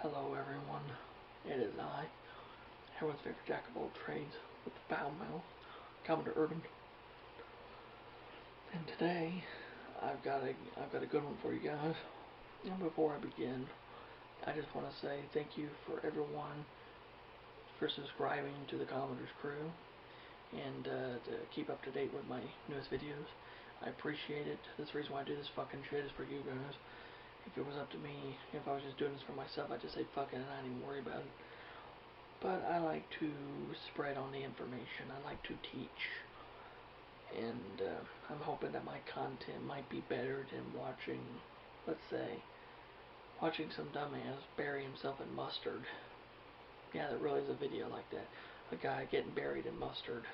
Hello everyone, it is I, everyone's favorite jack of all trades, with the foul mouth, Commodore Urban. And today, I've got a good one for you guys. And before I begin, I just want to say thank you for everyone for subscribing to the Commodore's crew, and to keep up to date with my newest videos. I appreciate it. That's the reason why I do this fucking shit is for you guys. If it was up to me, if I was just doing this for myself, I'd just say fuck it and I'd even worry about it. But I like to spread on the information. I like to teach. And I'm hoping that my content might be better than watching, let's say, watching some dumbass bury himself in mustard. Yeah, there really is a video like that. A guy getting buried in mustard.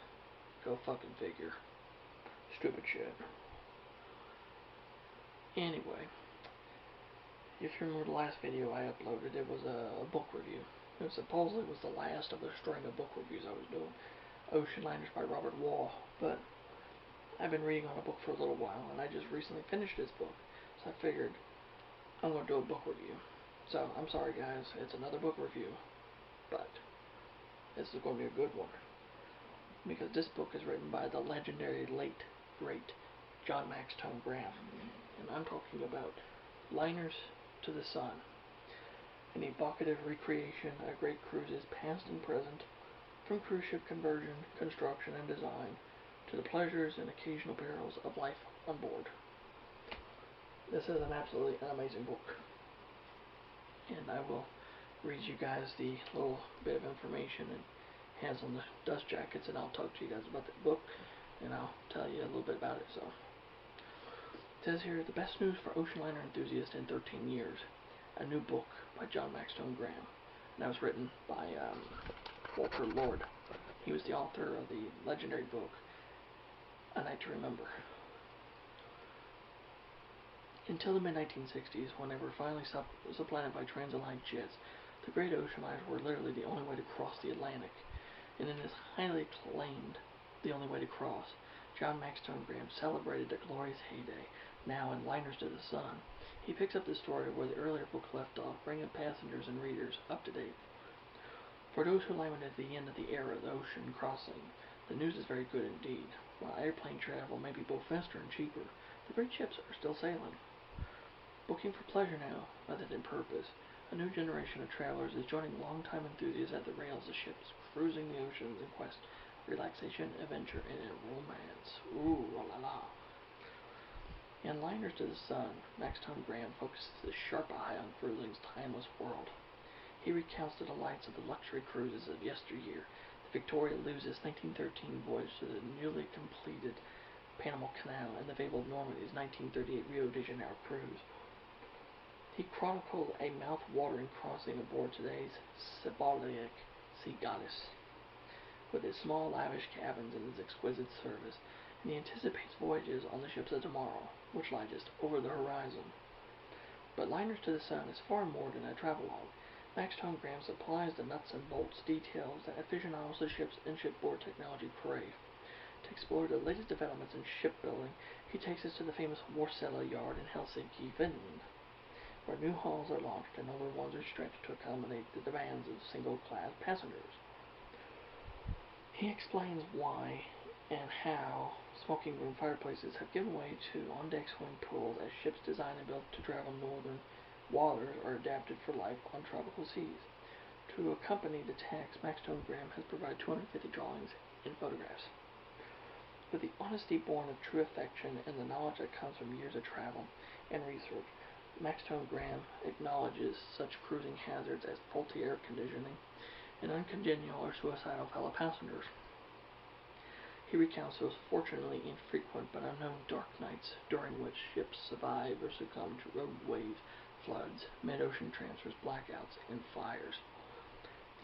Go fucking figure. Stupid shit. Anyway, if you remember the last video I uploaded, it was a book review. It supposedly was the last of the string of book reviews I was doing. Ocean Liners by Robert Waugh. But I've been reading on a book for a little while, and I just recently finished this book. So I figured I'm going to do a book review. So I'm sorry guys, it's another book review. But this is going to be a good one. Because this book is written by the legendary late, great John Maxtone'Graham. And I'm talking about Liners to the Sun, an evocative recreation of great cruises past and present, from cruise ship conversion, construction, and design, to the pleasures and occasional perils of life on board. This is an absolutely amazing book, and I will read you guys the little bit of information it has on the dust jackets, and I'll talk to you guys about the book, and I'll tell you a little bit about it. So, it says here, the best news for ocean liner enthusiasts in 13 years. A new book by John Maxtone'Graham. And that was written by Walter Lord. He was the author of the legendary book, A Night to Remember. Until the mid-1960s, when they were finally supplanted by transatlantic jets, the great ocean liners were literally the only way to cross the Atlantic. And it is highly acclaimed the only way to cross. John Maxtone'Graham celebrated the glorious heyday. Now, in Liners to the Sun, he picks up the story where the earlier book left off, bringing passengers and readers up to date. For those who lamented at the end of the era of the ocean crossing, the news is very good indeed. While airplane travel may be both faster and cheaper, the great ships are still sailing. Booking for pleasure now, rather than purpose, a new generation of travelers is joining longtime enthusiasts at the rails of ships, cruising the oceans in quest of relaxation, adventure, and romance. Ooh, la la la. In Liners to the Sun, Maxtone'Graham focuses his sharp eye on cruising's timeless world. He recounts the delights of the luxury cruises of yesteryear, the Victoria Lewis' 1913 voyage to the newly completed Panama Canal, and the fabled Normandy's 1938 Rio de Janeiro cruise. He chronicled a mouth-watering crossing aboard today's Symbolic Sea Goddess, with its small, lavish cabins and its exquisite service, and he anticipates voyages on the ships of tomorrow, which lie just over the horizon. But Liners to the Sun is far more than a travelogue. Maxtone'Graham supplies the nuts and bolts details that aficionados of ships and shipboard technology crave. To explore the latest developments in shipbuilding, he takes us to the famous Wärtsilä yard in Helsinki, Finland, where new hulls are launched and older ones are stretched to accommodate the demands of single-class passengers. He explains why and how smoking room fireplaces have given way to on-deck swimming pools as ships designed and built to travel northern waters are adapted for life on tropical seas. To accompany the text, Maxtone'Graham has provided 250 drawings and photographs. With the honesty born of true affection and the knowledge that comes from years of travel and research, Maxtone'Graham acknowledges such cruising hazards as faulty air conditioning and uncongenial or suicidal fellow passengers. He recounts those fortunately infrequent but unknown dark nights during which ships survive or succumb to rogue waves, floods, mid-ocean transfers, blackouts, and fires.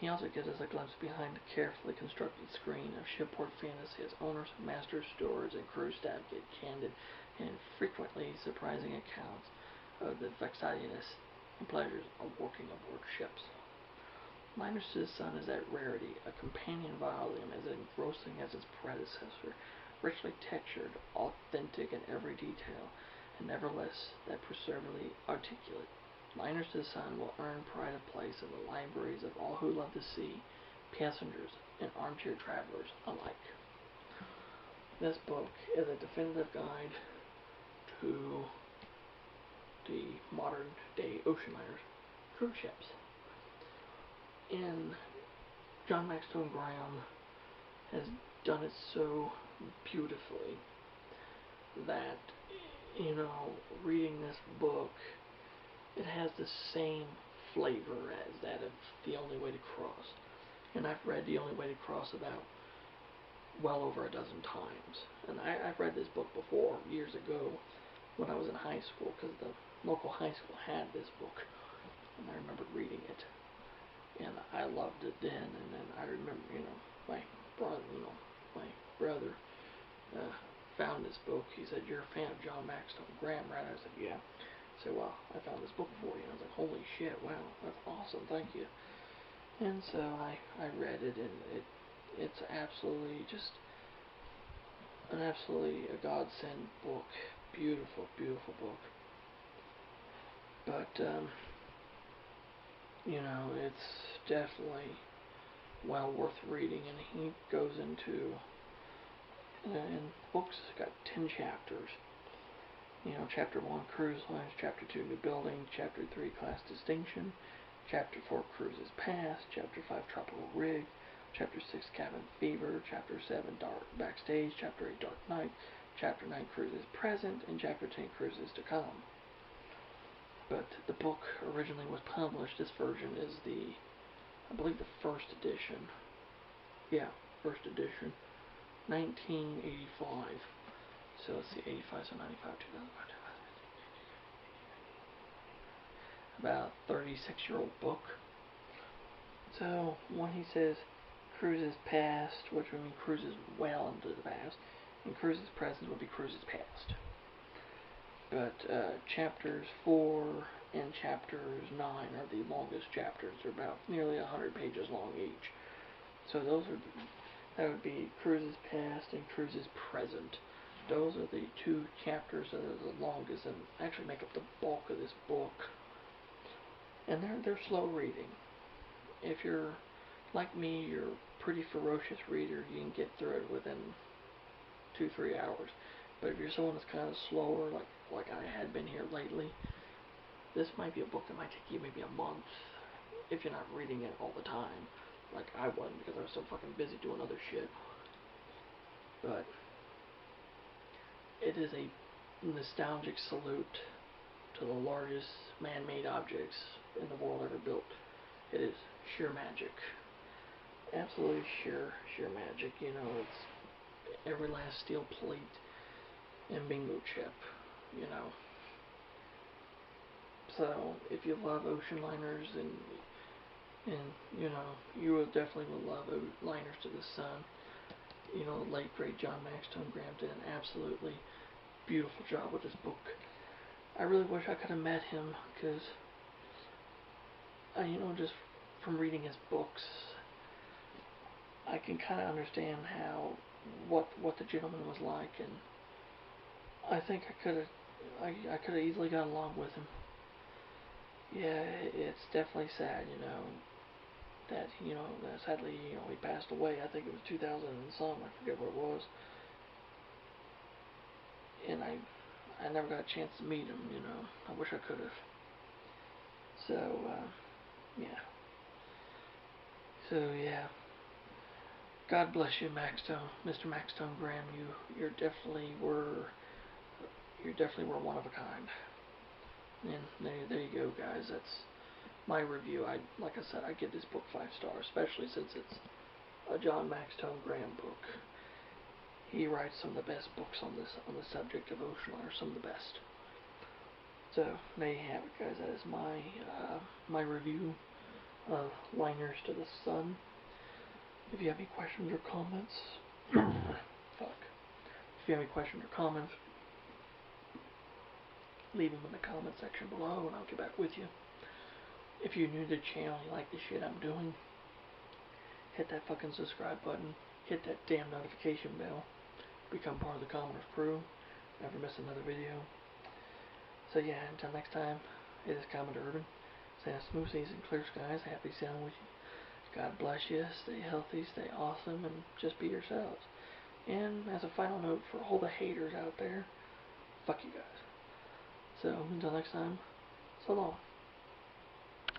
He also gives us a glimpse behind the carefully constructed screen of shipboard fantasy as owners, masters, stewards, and crew staff get candid and frequently surprising accounts of the vexatiousness and pleasures of working aboard ships. Liners to the Sun is that rarity, a companion volume as engrossing as its predecessor, richly textured, authentic in every detail, and nevertheless that perseveringly articulate. Liners to the Sun will earn pride of place in the libraries of all who love the sea, passengers and armchair travelers alike. This book is a definitive guide to the modern day ocean liners, cruise ships. And John Maxtone'Graham has done it so beautifully that, reading this book, it has the same flavor as that of The Only Way to Cross. And I've read The Only Way to Cross about well over a dozen times. And I've read this book before, years ago, when I was in high school, because the local high school had this book. And I remember reading it. And I loved it then. And then I remember, my brother found this book. He said, "You're a fan of John Maxtone'Graham, right?" I said, "Yeah." He said, "Well, I found this book for you." I was like, "Holy shit, wow, that's awesome, thank you." And so I read it, and it's absolutely just a godsend book. Beautiful, beautiful book. But, it's definitely well worth reading, and he goes into, and the book's got 10 chapters. Chapter 1, Cruise Lines, Chapter 2, New Building, Chapter 3, Class Distinction, Chapter 4, Cruises Past, Chapter 5, Tropical Rig, Chapter 6, Cabin Fever, Chapter 7, Dark Backstage, Chapter 8, Dark Night, Chapter 9, Cruises Present, and Chapter 10, Cruises to Come. But the book originally was published, this version is I believe the first edition. Yeah, first edition. 1985. So let's see, 85, so 95, 2005. About 36-year-old book. So when he says Cruises Past, which would mean cruises well into the past, and Cruises Present would be cruises past. But chapters 4 and chapters 9 are the longest chapters. They're about nearly 100 pages long each. So that would be Cruises Past and Cruises Present. Those are the two chapters that are the longest and actually make up the bulk of this book. And they're slow reading. If you're like me, you're a pretty ferocious reader, you can get through it within 2-3 hours. But if you're someone that's kind of slower, like I had been here lately, this might be a book that might take you maybe a month if you're not reading it all the time, like I wasn't, because I was so fucking busy doing other shit. But it is a nostalgic salute to the largest man-made objects in the world ever built. It is sheer magic. Absolutely sheer magic. It's every last steel plate and bingo chip, So if you love ocean liners and you will definitely love Liners to the Sun. The late great John Maxtone'Graham did an absolutely beautiful job with this book. I really wish I could have met him, because just from reading his books, I can kind of understand what the gentleman was like, and I think I could have easily got along with him. Yeah, it's definitely sad, that sadly, he passed away. I think it was 2000 and some, I forget what it was. And I never got a chance to meet him, I wish I could have. So, yeah. So, yeah. God bless you, Mr. Maxtone'Graham. You definitely were one of a kind. And there you go, guys. That's my review. Like I said, I give this book 5 stars, especially since it's a John Maxtone'Graham book. He writes some of the best books on the subject of ocean liners, some of the best. So there you have it, guys. That is my review of Liners to the Sun. If you have any questions or comments, If you have any questions or comments, leave them in the comment section below, and I'll get back with you. If you're new to the channel, you like the shit I'm doing, hit that fucking subscribe button, hit that damn notification bell, become part of the Commoners crew, never miss another video. So yeah, until next time, Hey, this is Commodore Urban. Saying smooth seas and clear skies. Happy sailing with you. God bless you. Stay healthy, stay awesome, and just be yourselves. And as a final note for all the haters out there, fuck you guys. So until next time, so long.